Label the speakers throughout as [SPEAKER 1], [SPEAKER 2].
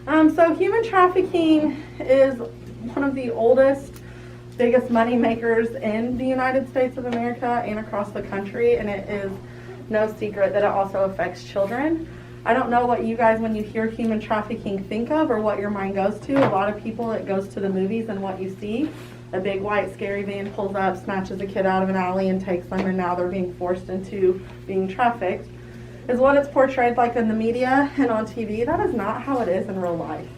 [SPEAKER 1] So human trafficking is one of the oldest, biggest money makers in the United States of America and across the country, and it is no secret that it also affects children. I don't know what you guys, when you hear human trafficking, think of or what your mind goes to. A lot of people, it goes to the movies and what you see. A big white scary van pulls up, snatches a kid out of an alley and takes them, and now they're being forced into being trafficked, is what it's portrayed like in the media and on TV. That is not how it is in real life.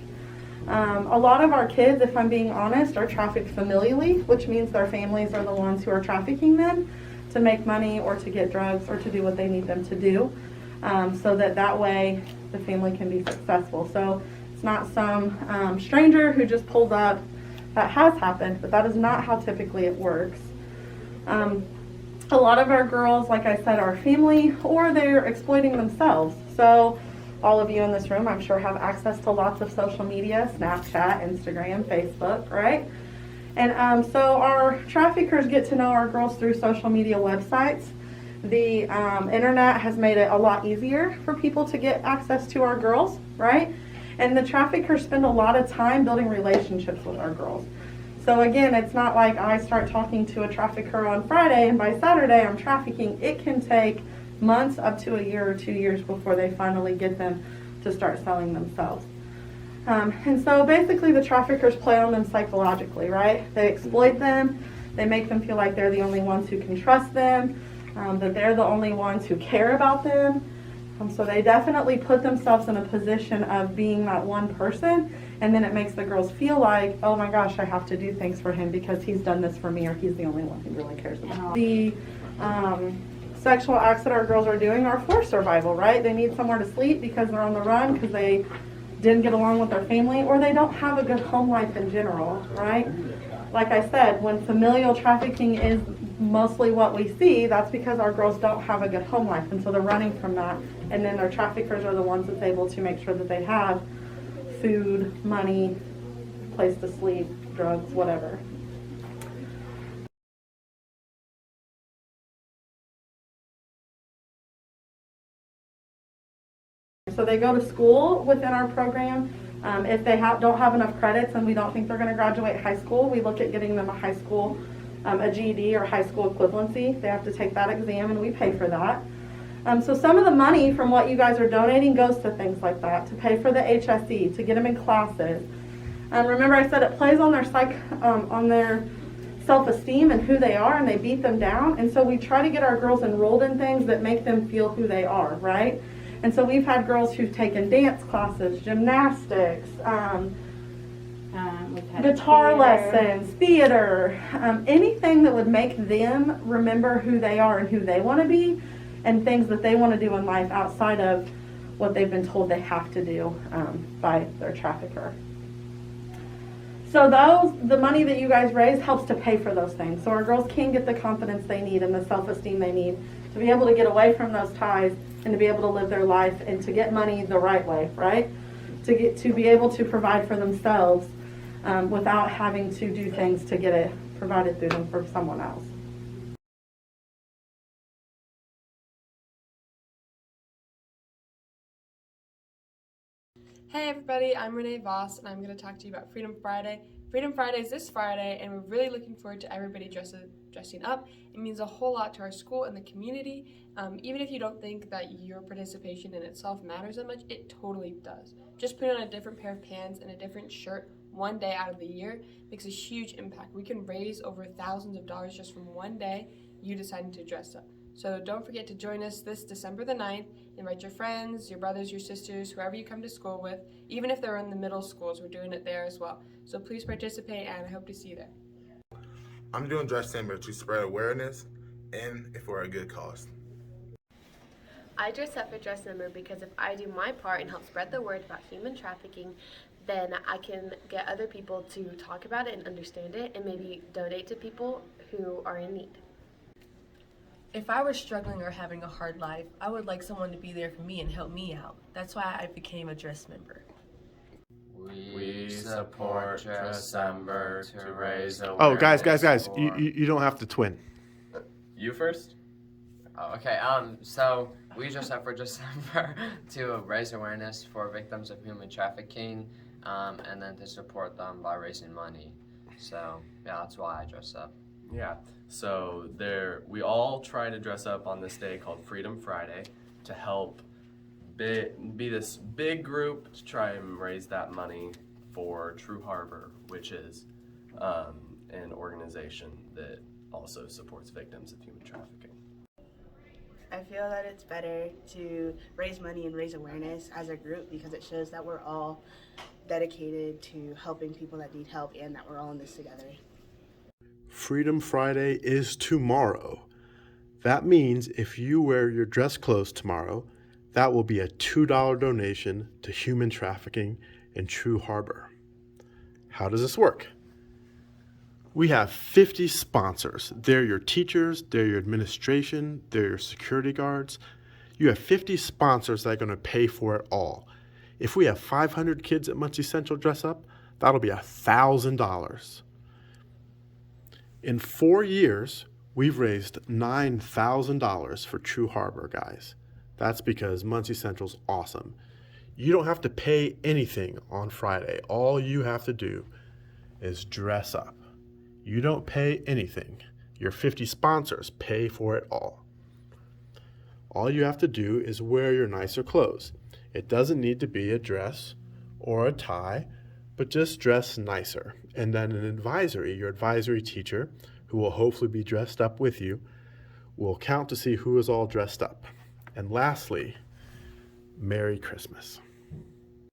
[SPEAKER 1] A lot of our kids, if I'm being honest, are trafficked familially, which means their families are the ones who are trafficking them to make money or to get drugs or to do what they need them to do, so that way the family can be successful. So it's not some stranger who just pulled up. That has happened, but that is not how typically it works. A lot of our girls, like I said, are family or they're exploiting themselves. So all of you in this room, I'm sure, have access to lots of social media, Snapchat, Instagram, Facebook, right? And so our traffickers get to know our girls through social media websites. The internet has made it a lot easier for people to get access to our girls, right? And the traffickers spend a lot of time building relationships with our girls. So again, it's not like I start talking to a trafficker on Friday and by Saturday I'm trafficking. It can take months up to a year or 2 years before they finally get them to start selling themselves. And so basically the traffickers play on them psychologically, right? They exploit them. They make them feel like they're the only ones who can trust them, that they're the only ones who care about them. So they definitely put themselves in a position of being that one person, and then it makes the girls feel like, oh my gosh, I have to do things for him because he's done this for me, or he's the only one who really cares about me. The sexual acts that our girls are doing are for survival, right? They need somewhere to sleep because they're on the run, because they didn't get along with their family, or they don't have a good home life in general, right? Like I said, when familial trafficking is mostly what we see, that's because our girls don't have a good home life, and so they're running from that, and then their traffickers are the ones that's able to make sure that they have food, money, place to sleep, drugs, whatever. So they go to school within our program. If they don't have enough credits and we don't think they're going to graduate high school, we look at getting them a high school, a GED or high school equivalency. They have to take that exam, and we pay for that. So some of the money from what you guys are donating goes to things like that, to pay for the HSE, to get them in classes. Remember I said it plays on their self-esteem and who they are, and they beat them down. And so we try to get our girls enrolled in things that make them feel who they are, right? And so we've had girls who've taken dance classes, gymnastics, guitar lessons, theater, anything that would make them remember who they are and who they want to be, and things that they want to do in life outside of what they've been told they have to do by their trafficker. So the money that you guys raise helps to pay for those things. So our girls can get the confidence they need and the self-esteem they need to be able to get away from those ties and to be able to live their life and to get money the right way, right? To be able to provide for themselves without having to do things to get it provided through them for someone else.
[SPEAKER 2] Hey everybody, I'm Renee Voss, and I'm going to talk to you about Freedom Friday. Freedom Friday is this Friday, and we're really looking forward to everybody dressing up. It means a whole lot to our school and the community. Even if you don't think that your participation in itself matters that much, it totally does. Just putting on a different pair of pants and a different shirt one day out of the year makes a huge impact. We can raise over thousands of dollars just from one day you deciding to dress up. So don't forget to join us this December the 9th. Invite your friends, your brothers, your sisters, whoever you come to school with. Even if they're in the middle schools, we're doing it there as well. So please participate, and I hope to see you there.
[SPEAKER 3] I'm doing Dress December to spread awareness and for a good cause.
[SPEAKER 4] I dress up for Dress December because if I do my part and help spread the word about human trafficking, then I can get other people to talk about it and understand it and maybe donate to people who are in need.
[SPEAKER 5] If I were struggling or having a hard life, I would like someone to be there for me and help me out. That's why I became a Dress member.
[SPEAKER 6] We support December to raise awareness.
[SPEAKER 7] Oh, guys, you don't have to twin.
[SPEAKER 6] You first? Oh, okay. So we dress up for December to raise awareness for victims of human trafficking, and then to support them by raising money. So yeah, that's why I dress up.
[SPEAKER 7] Yeah. So we all try to dress up on this day called Freedom Friday to help be this big group to try and raise that money for True Harbor, which is an organization that also supports victims of human trafficking.
[SPEAKER 8] I feel that it's better to raise money and raise awareness as a group because it shows that we're all dedicated to helping people that need help and that we're all in this together.
[SPEAKER 9] Freedom Friday is tomorrow. That means if you wear your dress clothes tomorrow, that will be a $2 donation to human trafficking in True Harbor. How does this work? We have 50 sponsors. They're your teachers, they're your administration, they're your security guards. You have 50 sponsors that are going to pay for it all. If we have 500 kids at Muncie Central dress up, that'll be $1,000. In 4 years, we've raised $9,000 for True Harbor, guys. That's because Muncie Central's awesome. You don't have to pay anything on Friday. All you have to do is dress up. You don't pay anything. Your 50 sponsors pay for it all. All you have to do is wear your nicer clothes. It doesn't need to be a dress or a tie, but just dress nicer. And then your advisory teacher, who will hopefully be dressed up with you, will count to see who is all dressed up. And lastly, Merry Christmas.